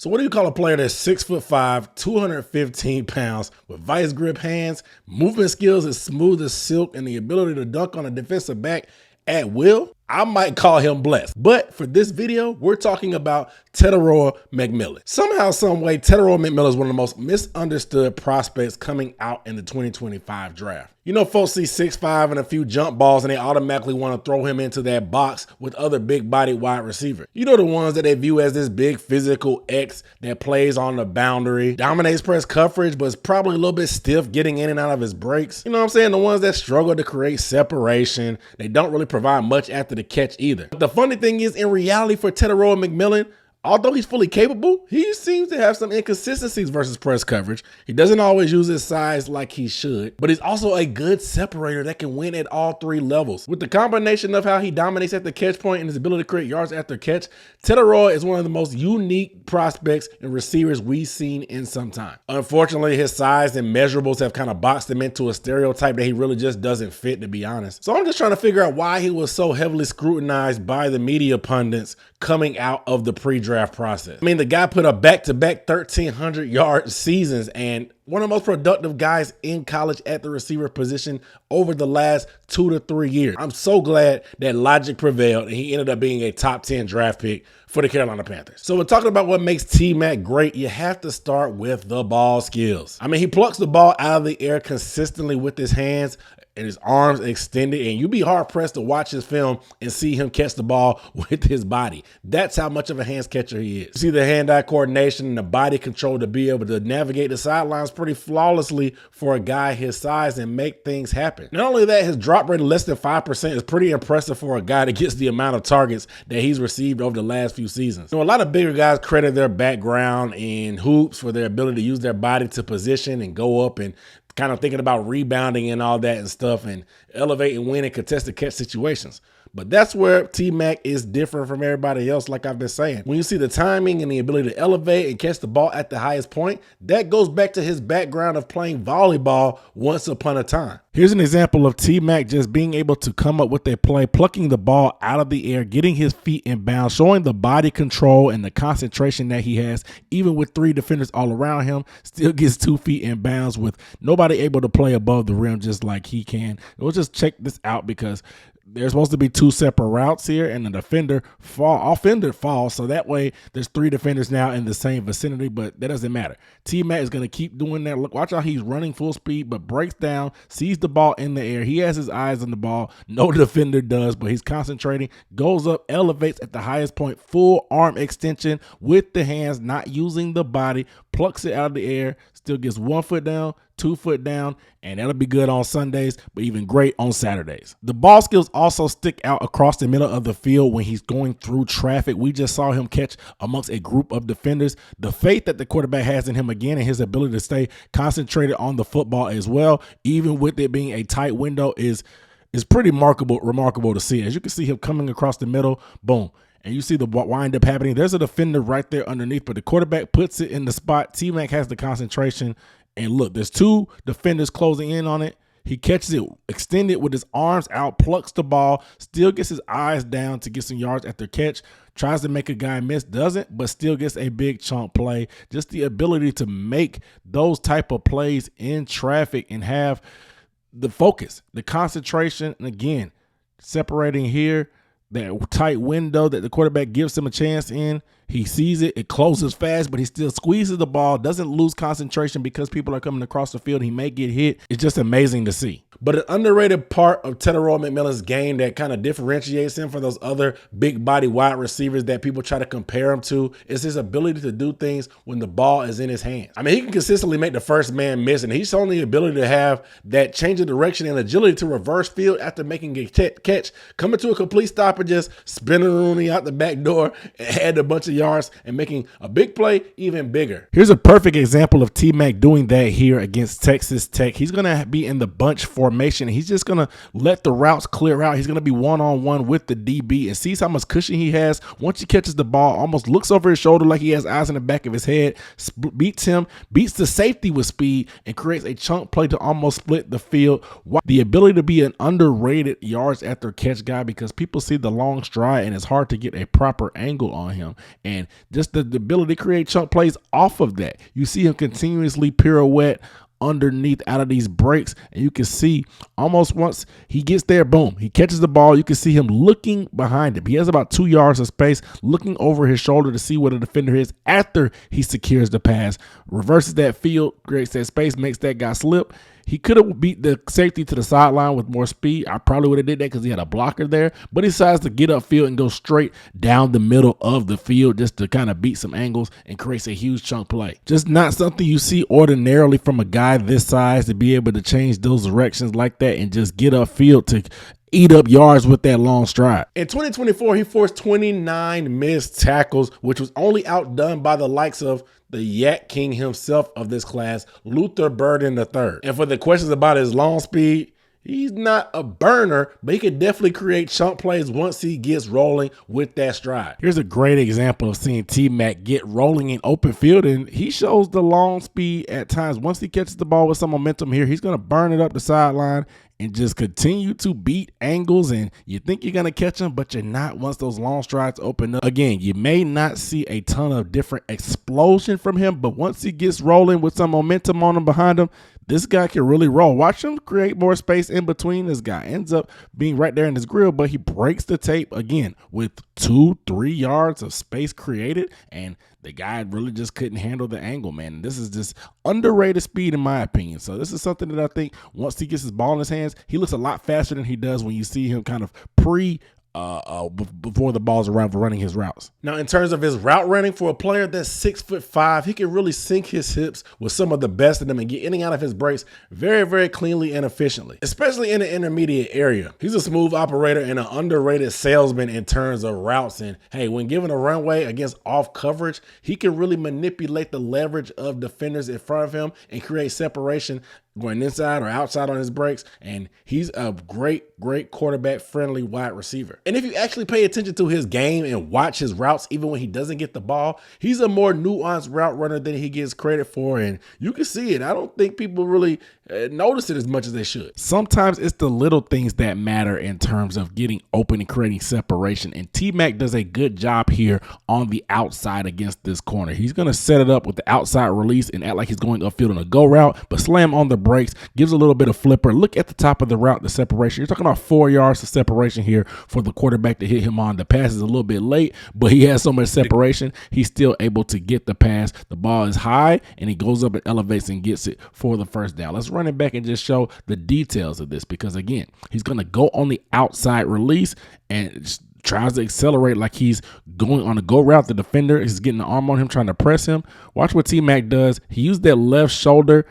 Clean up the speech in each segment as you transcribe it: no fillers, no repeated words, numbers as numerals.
So what do you call a player that's 6'5", 215 pounds, with vice grip hands, movement skills as smooth as silk, and the ability to dunk on a defensive back at will? I might call him blessed. But for this video, we're talking about Tetairoa McMillan. Somehow, some way, Tetairoa McMillan is one of the most misunderstood prospects coming out in the 2025 draft. You know, folks see 6'5" and a few jump balls and they automatically want to throw him into that box with other big-bodied wide receivers. You know, the ones that they view as this big physical X that plays on the boundary, dominates press coverage, but is probably a little bit stiff getting in and out of his breaks. You know what I'm saying? The ones that struggle to create separation. They don't really provide much after the catch either. But the funny thing is, in reality for Tetairoa McMillan, although he's fully capable, he seems to have some inconsistencies versus press coverage. He doesn't always use his size like he should, but he's also a good separator that can win at all three levels. With the combination of how he dominates at the catch point and his ability to create yards after catch, Tetairoa is one of the most unique prospects and receivers we've seen in some time. Unfortunately, his size and measurables have kind of boxed him into a stereotype that he really just doesn't fit, to be honest. So I'm just trying to figure out why he was so heavily scrutinized by the media pundits coming out of the pre-draft process. I mean, the guy put up back-to-back 1,300-yard seasons and one of the most productive guys in college at the receiver position over the last 2 to 3 years. I'm so glad that logic prevailed and he ended up being a top 10 draft pick for the Carolina Panthers. So when talking about what makes T-Mac great, you have to start with the ball skills. I mean, he plucks the ball out of the air consistently with his hands and his arms extended, and you'd be hard-pressed to watch his film and see him catch the ball with his body. That's how much of a hands catcher he is. You see the hand-eye coordination and the body control to be able to navigate the sidelines pretty flawlessly for a guy his size and make things happen. Not only that, his drop rate of less than 5% is pretty impressive for a guy that gets the amount of targets that he's received over the last few seasons. You know, a lot of bigger guys credit their background in hoops for their ability to use their body to position and go up and kind of thinking about rebounding and all that and stuff and elevate and win in contested catch situations. But that's where T-Mac is different from everybody else, like I've been saying. When you see the timing and the ability to elevate and catch the ball at the highest point, that goes back to his background of playing volleyball once upon a time. Here's an example of T-Mac just being able to come up with a play, plucking the ball out of the air, getting his feet in bounds, showing the body control and the concentration that he has, even with 3 defenders all around him, still gets 2 feet in bounds with nobody able to play above the rim just like he can. We'll just check this out because there's supposed to be 2 separate routes here, and the offender falls, so that way there's 3 defenders now in the same vicinity, but that doesn't matter. T-Mac is going to keep doing that. Look, watch how he's running full speed, but breaks down, sees the ball in the air. He has his eyes on the ball. No defender does, but he's concentrating, goes up, elevates at the highest point, full arm extension with the hands, not using the body, plucks it out of the air, still gets 1 foot down, 2 foot down, and that'll be good on Sundays, but even great on Saturdays. The ball skills also stick out across the middle of the field when he's going through traffic. We just saw him catch amongst a group of defenders. The faith that the quarterback has in him again and his ability to stay concentrated on the football as well, even with it being a tight window, is pretty remarkable to see. As you can see him coming across the middle, boom. And you see the wind up happening. There's a defender right there underneath, but the quarterback puts it in the spot. T-Mac has the concentration. And look, there's 2 defenders closing in on it. He catches it extended with his arms out, plucks the ball, still gets his eyes down to get some yards after catch, tries to make a guy miss, doesn't, but still gets a big chunk play. Just the ability to make those type of plays in traffic and have the focus, the concentration, and again, separating here, that tight window that the quarterback gives him a chance in. He sees it, it closes fast, but he still squeezes the ball, doesn't lose concentration because people are coming across the field. He may get hit. It's just amazing to see. But an underrated part of Tetairoa McMillan's game that kind of differentiates him from those other big body wide receivers that people try to compare him to is his ability to do things when the ball is in his hands. I mean, he can consistently make the first man miss, and he's shown the ability to have that change of direction and agility to reverse field after making a catch, coming to a complete stop and just spinning Rooney out the back door and add a bunch of yards and making a big play even bigger. Here's a perfect example of T-Mac doing that here against Texas Tech. He's going to be in the bunch formation formation. He's just going to let the routes clear out. He's going to be one-on-one with the DB and sees how much cushion he has. Once he catches the ball, almost looks over his shoulder like he has eyes in the back of his head, beats the safety with speed, and creates a chunk play to almost split the field. The ability to be an underrated yards after catch guy, because people see the long stride and it's hard to get a proper angle on him. And just the ability to create chunk plays off of that. You see him continuously pirouette underneath out of these breaks, and you can see almost once he gets there, boom, he catches the ball. You can see him looking behind him. He has about 2 yards of space, looking over his shoulder to see where the defender is after he secures the pass, reverses that field, creates that space, makes that guy slip. He could have beat the safety to the sideline with more speed. I probably would have did that because he had a blocker there, but he decides to get upfield and go straight down the middle of the field just to kind of beat some angles and creates a huge chunk play. Just not something you see ordinarily from a guy this size, to be able to change those directions like that and just get upfield to eat up yards with that long stride. In 2024, he forced 29 missed tackles, which was only outdone by the likes of the Yak King himself of this class, Luther Burden III. And for the questions about his long speed, he's not a burner, but he can definitely create chunk plays once he gets rolling with that stride. Here's a great example of seeing T-Mac get rolling in open field, and he shows the long speed at times. Once he catches the ball with some momentum here, he's going to burn it up the sideline and just continue to beat angles, and you think you're going to catch him, but you're not once those long strides open up. Again, you may not see a ton of different explosion from him, but once he gets rolling with some momentum on him behind him, this guy can really roll. Watch him create more space in between. This guy ends up being right there in his grill, but he breaks the tape again with 2-3 yards of space created, and the guy really just couldn't handle the angle, man. This is just underrated speed in my opinion. So this is something that I think once he gets his ball in his hands, he looks a lot faster than he does when you see him kind of before the ball's around for running his routes. Now, in terms of his route running, for a player that's 6'5", he can really sink his hips with some of the best of them and get in and out of his breaks very, very cleanly and efficiently, especially in the intermediate area. He's a smooth operator and an underrated salesman in terms of routes. And hey, when given a runway against off coverage, he can really manipulate the leverage of defenders in front of him and create separation going inside or outside on his breaks. And he's a great quarterback friendly wide receiver. And if you actually pay attention to his game and watch his routes, even when he doesn't get the ball, he's a more nuanced route runner than he gets credit for. And you can see it. I don't think people really notice it as much as they should. Sometimes it's the little things that matter in terms of getting open and creating separation. And T-Mac does a good job here on the outside against this corner. He's going to set it up with the outside release and act like he's going upfield on a go route, but slam on the brakes, gives a little bit of flipper. Look at the top of the route, the separation. You're talking about 4 yards of separation here for the quarterback to hit him on. The pass is a little bit late, but he has so much separation, he's still able to get the pass. The ball is high, and he goes up and elevates and gets it for the first down. Let's run it back and just show the details of this, because again, he's going to go on the outside release and just tries to accelerate like he's going on a go route. The defender is getting the arm on him, trying to press him. Watch what T-Mac does. He used that left shoulder.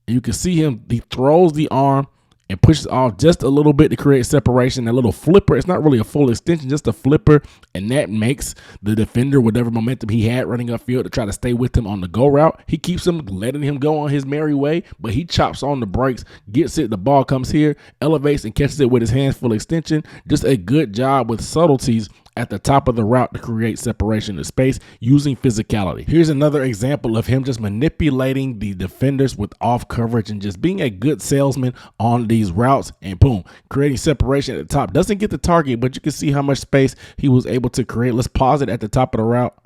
You can see him, he throws the arm and pushes off just a little bit to create separation. That little flipper, it's not really a full extension, just a flipper, and that makes the defender, whatever momentum he had running upfield to try to stay with him on the go route, he keeps him, letting him go on his merry way, but he chops on the brakes, gets it, the ball comes here, elevates and catches it with his hands full extension. Just a good job with subtleties at the top of the route to create separation of space using physicality. Here's another example of him just manipulating the defenders with off coverage and just being a good salesman on these routes, and boom, creating separation at the top. Doesn't get the target, but you can see how much space he was able to create. Let's pause it at the top of the route.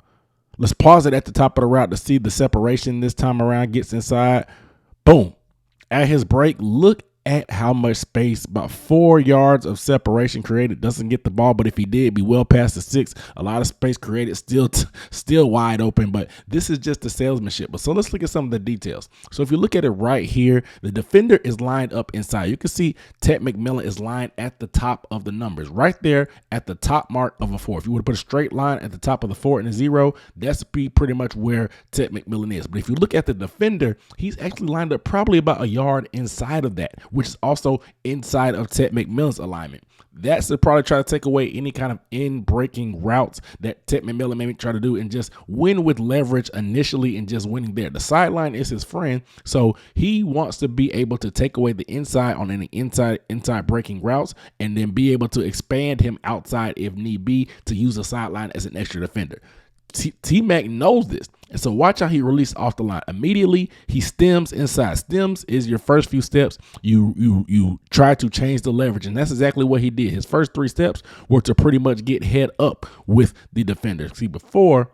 Let's pause it at the top of the route to see the separation this time around. Gets inside, boom, at his break. Look at how much space, about 4 yards of separation created. Doesn't get the ball, but if he did, be well past the 6. A lot of space created, still wide open, but this is just the salesmanship. But so let's look at some of the details. So if you look at it right here, the defender is lined up inside. You can see Tetairoa McMillan is lined at the top of the numbers, right there at the top mark of a 4. If you were to put a straight line at the top of the 4 and a 0, that's pretty much where Tetairoa McMillan is. But if you look at the defender, he's actually lined up probably about a yard inside of that, which is also inside of Tet McMillan's alignment. That's to probably try to take away any kind of in-breaking routes that Tet McMillan maybe try to do and just win with leverage initially and just winning there. The sideline is his friend, so he wants to be able to take away the inside on any inside breaking routes and then be able to expand him outside if need be to use the sideline as an extra defender. T-Mac knows this. And so watch how he releases off the line. Immediately, he stems inside. Stems is your first few steps. You try to change the leverage, and that's exactly what he did. His first 3 steps were to pretty much get head up with the defender. See, before,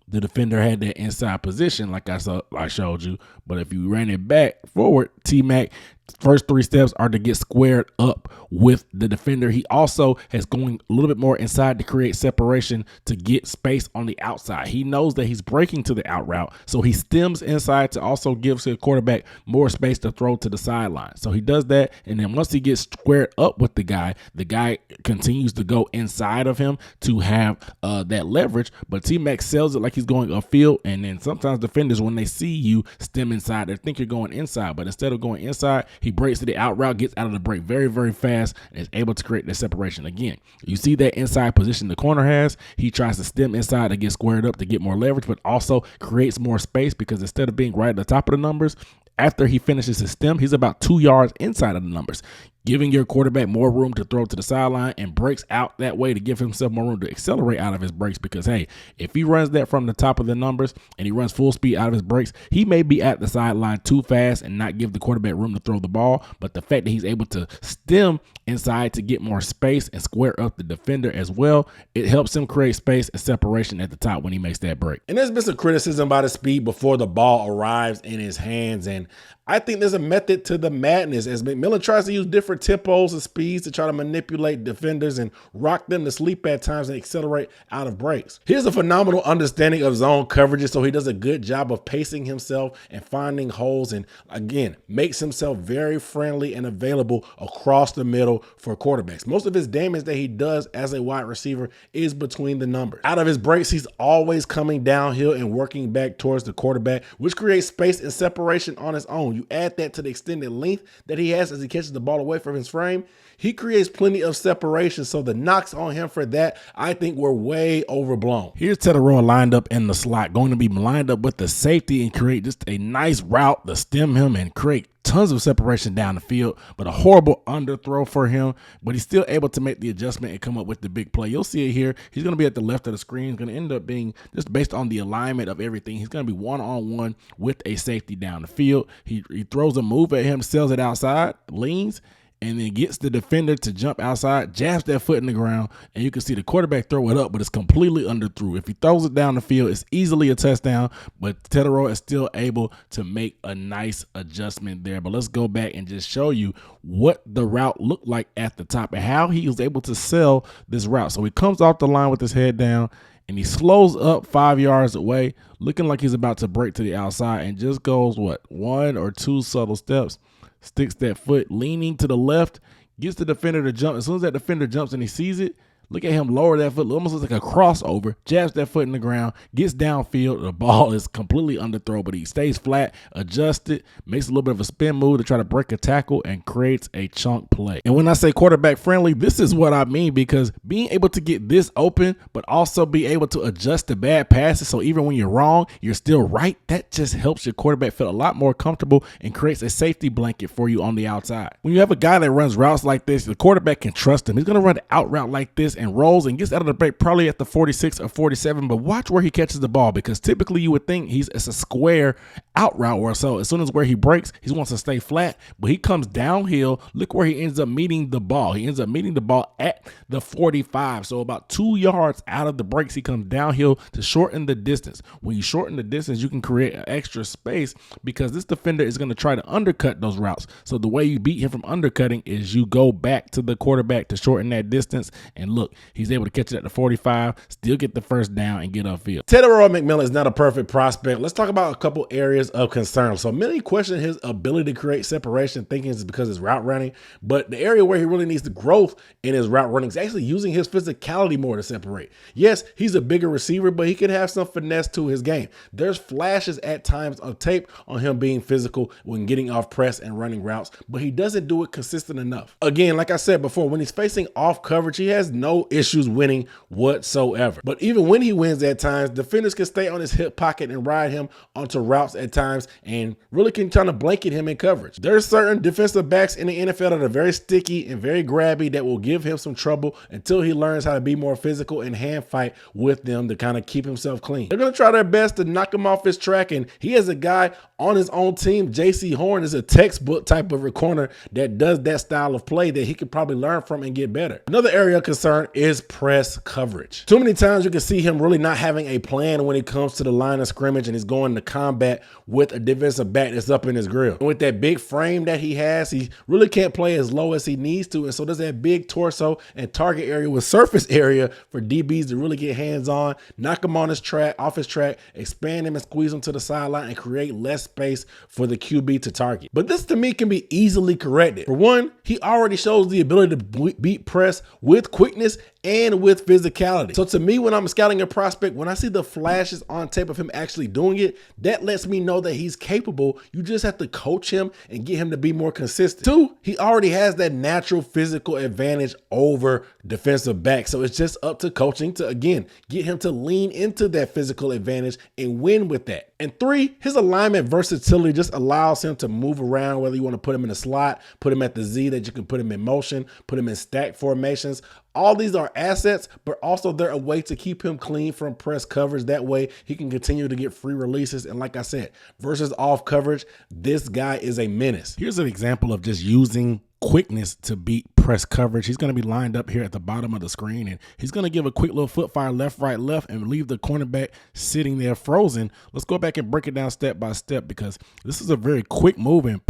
the defender had that inside position like I showed you. But if you ran it back forward, T-Mac, first 3 steps are to get squared up with the defender. He also has going a little bit more inside to create separation to get space on the outside. He knows that he's breaking to the out route, so he stems inside to also give the quarterback more space to throw to the sideline. So he does that, and then once he gets squared up with the guy continues to go inside of him to have that leverage, but T-Mac sells it like he's going upfield, and then sometimes defenders, when they see you stem inside, they think you're going inside, but instead of going inside, he breaks to the out route, gets out of the break very, very fast, and is able to create that separation. Again, you see that inside position the corner has. He tries to stem inside to get squared up to get more leverage, but also creates more space because instead of being right at the top of the numbers, after he finishes his stem, he's about 2 yards inside of the numbers, giving your quarterback more room to throw to the sideline and breaks out that way to give himself more room to accelerate out of his breaks. Because, hey, if he runs that from the top of the numbers and he runs full speed out of his breaks, he may be at the sideline too fast and not give the quarterback room to throw the ball. But the fact that he's able to stem inside to get more space and square up the defender as well, it helps him create space and separation at the top when he makes that break. And there's been some criticism about his speed before the ball arrives in his hands, and I think there's a method to the madness as McMillan tries to use different tempos and speeds to try to manipulate defenders and rock them to sleep at times and accelerate out of breaks. He has a phenomenal understanding of zone coverages, so he does a good job of pacing himself and finding holes, and again, makes himself very friendly and available across the middle for quarterbacks. Most of his damage that he does as a wide receiver is between the numbers. Out of his breaks, he's always coming downhill and working back towards the quarterback, which creates space and separation on his own. You add that to the extended length that he has as he catches the ball away from his frame, he creates plenty of separation. So the knocks on him for that, I think, were way overblown. Here's Tetairoa lined up in the slot, going to be lined up with the safety and create just a nice route to stem him and create tons of separation down the field, but a horrible underthrow for him, but he's still able to make the adjustment and come up with the big play. You'll see it here. He's going to be at the left of the screen. He's going to end up being, just based on the alignment of everything, he's going to be one-on-one with a safety down the field. He throws a move at him, sells it outside, leans, and then gets the defender to jump outside, jabs that foot in the ground, and you can see the quarterback throw it up, but it's completely underthrew. If he throws it down the field, it's easily a touchdown, but Tetairoa is still able to make a nice adjustment there. But let's go back and just show you what the route looked like at the top and how he was able to sell this route. So he comes off the line with his head down, and he slows up 5 yards away, looking like he's about to break to the outside, and just goes, 1 or 2 subtle steps, sticks that foot leaning to the left, gets the defender to jump. As soon as that defender jumps and he sees it, look at him lower that foot, almost looks like a crossover, jabs that foot in the ground, gets downfield. The ball is completely underthrown, but he stays flat, adjusts it, makes a little bit of a spin move to try to break a tackle, and creates a chunk play. And when I say quarterback friendly, this is what I mean, because being able to get this open, but also be able to adjust to bad passes, so even when you're wrong, you're still right, that just helps your quarterback feel a lot more comfortable and creates a safety blanket for you on the outside. When you have a guy that runs routes like this, the quarterback can trust him. He's going to run the out route like this and rolls and gets out of the break probably at the 46 or 47, but watch where he catches the ball, because typically you would think it's a square out route or so. As soon as where he breaks, he wants to stay flat, but he comes downhill. Look where he ends up meeting the ball. He ends up meeting the ball at the 45, so about 2 yards out of the breaks, he comes downhill to shorten the distance. When you shorten the distance, you can create an extra space because this defender is going to try to undercut those routes. So the way you beat him from undercutting is you go back to the quarterback to shorten that distance, and look, he's able to catch it at the 45, still get the first down and get upfield. Tetairoa McMillan is not a perfect prospect. Let's talk about a couple areas areas of concern. So many question his ability to create separation, thinking it's because it's route running. But the area where he really needs the growth in his route running is actually using his physicality more to separate. Yes, he's a bigger receiver, but he could have some finesse to his game. There's flashes at times of tape on him being physical when getting off press and running routes, but he doesn't do it consistent enough. Again, like I said before, when he's facing off coverage, he has no issues winning whatsoever. But even when he wins at times, defenders can stay on his hip pocket and ride him onto routes at times and really can kind of blanket him in coverage. There's certain defensive backs in the NFL that are very sticky and very grabby that will give him some trouble until he learns how to be more physical and hand fight with them to kind of keep himself clean. They're going to try their best to knock him off his track, and he has a guy on his own team. JC Horn is a textbook type of corner that does that style of play that he could probably learn from and get better. Another area of concern is press coverage. Too many times you can see him really not having a plan when it comes to the line of scrimmage, and he's going to combat with a defensive back that's up in his grill. And with that big frame that he has, he really can't play as low as he needs to, and so there's that big torso and target area with surface area for DBs to really get hands on, knock him on his track, off his track, expand him and squeeze him to the sideline and create less space for the QB to target. But this to me can be easily corrected. For one, he already shows the ability to beat press with quickness and with physicality. So to me, when I'm scouting a prospect, when I see the flashes on tape of him actually doing it, that lets me know that he's capable. You just have to coach him and get him to be more consistent. Two, he already has that natural physical advantage over defensive back. So it's just up to coaching to, again, get him to lean into that physical advantage and win with that. And three, his alignment versatility just allows him to move around, whether you want to put him in a slot, put him at the Z that you can put him in motion, put him in stack formations. All these are assets, but also they're a way to keep him clean from press coverage. That way he can continue to get free releases. And like I said, versus off coverage, this guy is a menace. Here's an example of just using quickness to beat press coverage. He's going to be lined up here at the bottom of the screen, and he's going to give a quick little foot fire left, right, left, and leave the cornerback sitting there frozen. Let's go back and break it down step by step, because this is a very quick move and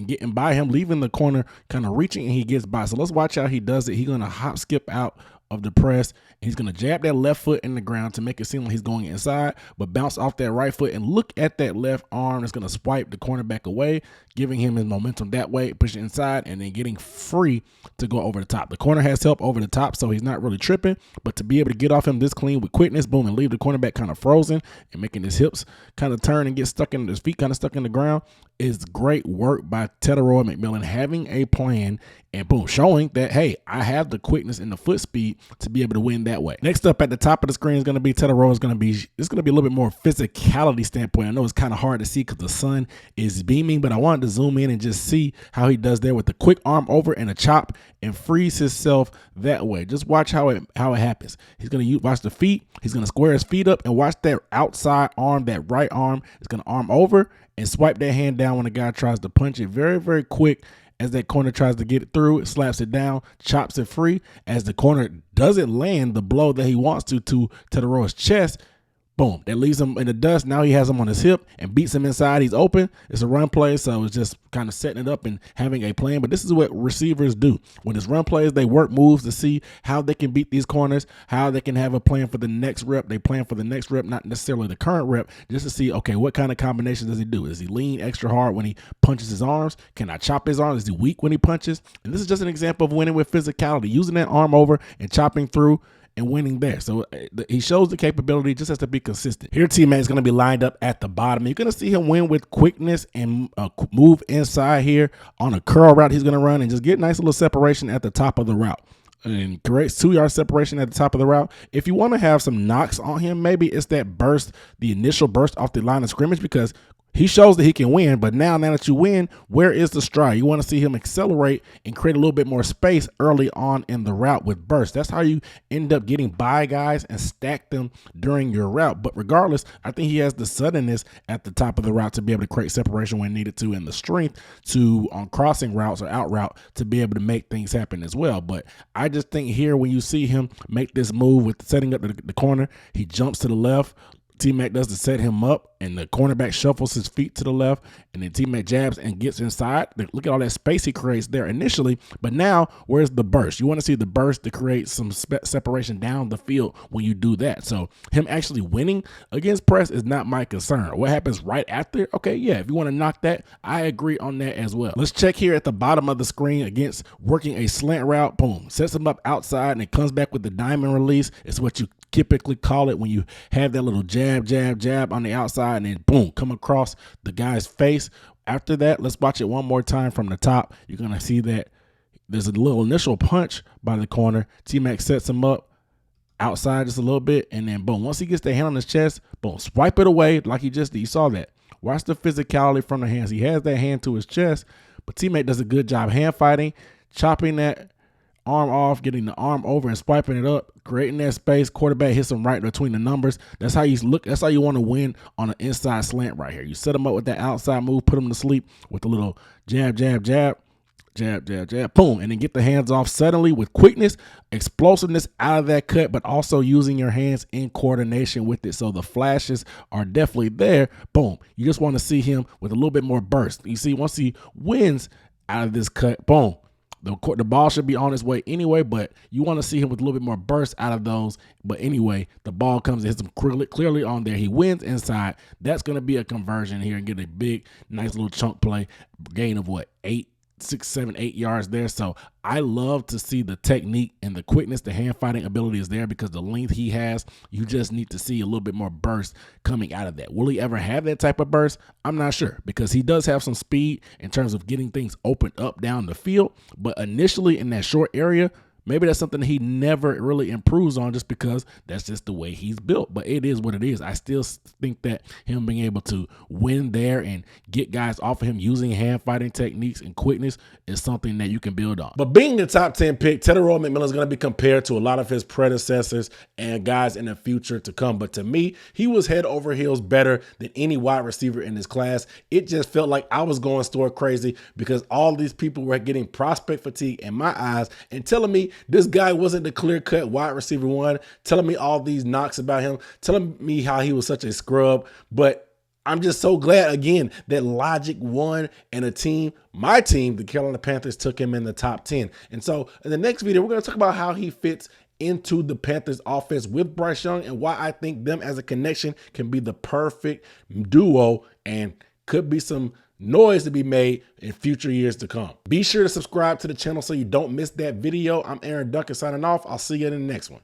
getting by him, leaving the corner, kind of reaching, and he gets by. So let's watch how he does it. He's going to hop skip out of the press. He's going to jab that left foot in the ground to make it seem like he's going inside, but bounce off that right foot and look at that left arm that's going to swipe the cornerback away, giving him his momentum that way, pushing inside, and then getting free to go over the top. The corner has help over the top, so he's not really tripping, but to be able to get off him this clean with quickness, boom, and leave the cornerback kind of frozen and making his hips kind of turn and get stuck in his feet kind of stuck in the ground is great work by Tetairoa McMillan, having a plan and boom, showing that, hey, I have the quickness and the foot speed to be able to win that way. Next up at the top of the screen is going to be Tetairoa. It's going to be a little bit more physicality standpoint. I know it's kind of hard to see because the sun is beaming, but I wanted to zoom in and just see how he does there with the quick arm over and a chop and frees himself that way. Just watch how it happens. He's going to watch the feet. He's going to square his feet up and watch that outside arm, that right arm is going to arm over and swipe that hand down when the guy tries to punch it. Very, very quick. As that corner tries to get it through, it slaps it down, chops it free. As the corner doesn't land the blow that he wants to Tetairoa's chest, boom, that leaves him in the dust. Now he has him on his hip and beats him inside. He's open. It's a run play, so it's just kind of setting it up and having a plan. But this is what receivers do. When it's run plays, they work moves to see how they can beat these corners, how they can have a plan for the next rep. They plan for the next rep, not necessarily the current rep, just to see, okay, what kind of combination does he do? Does he lean extra hard when he punches his arms? Can I chop his arms? Is he weak when he punches? And this is just an example of winning with physicality, using that arm over and chopping through and winning there. So he shows the capability, just has to be consistent. Here, teammate is going to be lined up at the bottom. You're going to see him win with quickness and move inside here on a curl route he's going to run and just get nice little separation at the top of the route. And creates 2-yard separation at the top of the route. If you want to have some knocks on him, maybe it's that burst, the initial burst off the line of scrimmage, because he shows that he can win, but now that you win, where is the stride? You want to see him accelerate and create a little bit more space early on in the route with burst. That's how you end up getting by guys and stack them during your route. But regardless, I think he has the suddenness at the top of the route to be able to create separation when needed to, and the strength to, on crossing routes or out route, to be able to make things happen as well. But I just think here, when you see him make this move with setting up the corner, he jumps to the left, T-Mac does to set him up, and the cornerback shuffles his feet to the left, and then T-Mac jabs and gets inside. Look at all that space he creates there initially, but now where's the burst? You want to see the burst to create some separation down the field when you do that. So him actually winning against press is not my concern. What happens right after? Okay, yeah, if you want to knock that, I agree on that as well. Let's check here at the bottom of the screen against working a slant route. Boom, sets him up outside, and it comes back with the diamond release. It's what you typically call it when you have that little jab on the outside, and then boom, come across the guy's face. After that, let's watch it one more time from the top. You're going to see that there's a little initial punch by the corner. T-Mac sets him up outside just a little bit, and then boom, once he gets the hand on his chest, boom, swipe it away like he just did. You saw that. Watch the physicality from the hands. He has that hand to his chest, but T-Mac does a good job hand fighting, chopping that arm off, getting the arm over and swiping it up, creating that space. Quarterback hits him right between the numbers. That's how you look. That's how you want to win on an inside slant right here. You set him up with that outside move, put him to sleep with a little jab, boom, and then get the hands off suddenly with quickness, explosiveness out of that cut, but also using your hands in coordination with it. So the flashes are definitely there. Boom. You just want to see him with a little bit more burst. You see, once he wins out of this cut, boom, the ball should be on its way anyway, but you want to see him with a little bit more burst out of those. But anyway, the ball comes and hits him clearly on there. He wins inside. That's going to be a conversion here and get a big, nice little chunk play. Gain of what, 6, 7, 8 yards there. So I love to see the technique and the quickness. The hand fighting ability is there because the length he has, you just need to see a little bit more burst coming out of that. Will he ever have that type of burst? I'm not sure, because he does have some speed in terms of getting things opened up down the field. But initially in that short area, maybe that's something he never really improves on just because that's just the way he's built. But it is what it is. I still think that him being able to win there and get guys off of him using hand fighting techniques and quickness is something that you can build on. But being the top 10 pick, Tetairoa McMillan is going to be compared to a lot of his predecessors and guys in the future to come. But to me, he was head over heels better than any wide receiver in this class. It just felt like I was going store crazy because all these people were getting prospect fatigue in my eyes and telling me this guy wasn't the clear-cut wide receiver one, telling me all these knocks about him, telling me how he was such a scrub. But I'm just so glad, again, that logic won and my team, the Carolina Panthers, took him in the top 10. And so in the next video, we're going to talk about how he fits into the Panthers offense with Bryce Young and why I think them as a connection can be the perfect duo and could be some noise to be made in future years to come. Be sure to subscribe to the channel so you don't miss that video. I'm Aaron Duncan signing off. I'll see you in the next one.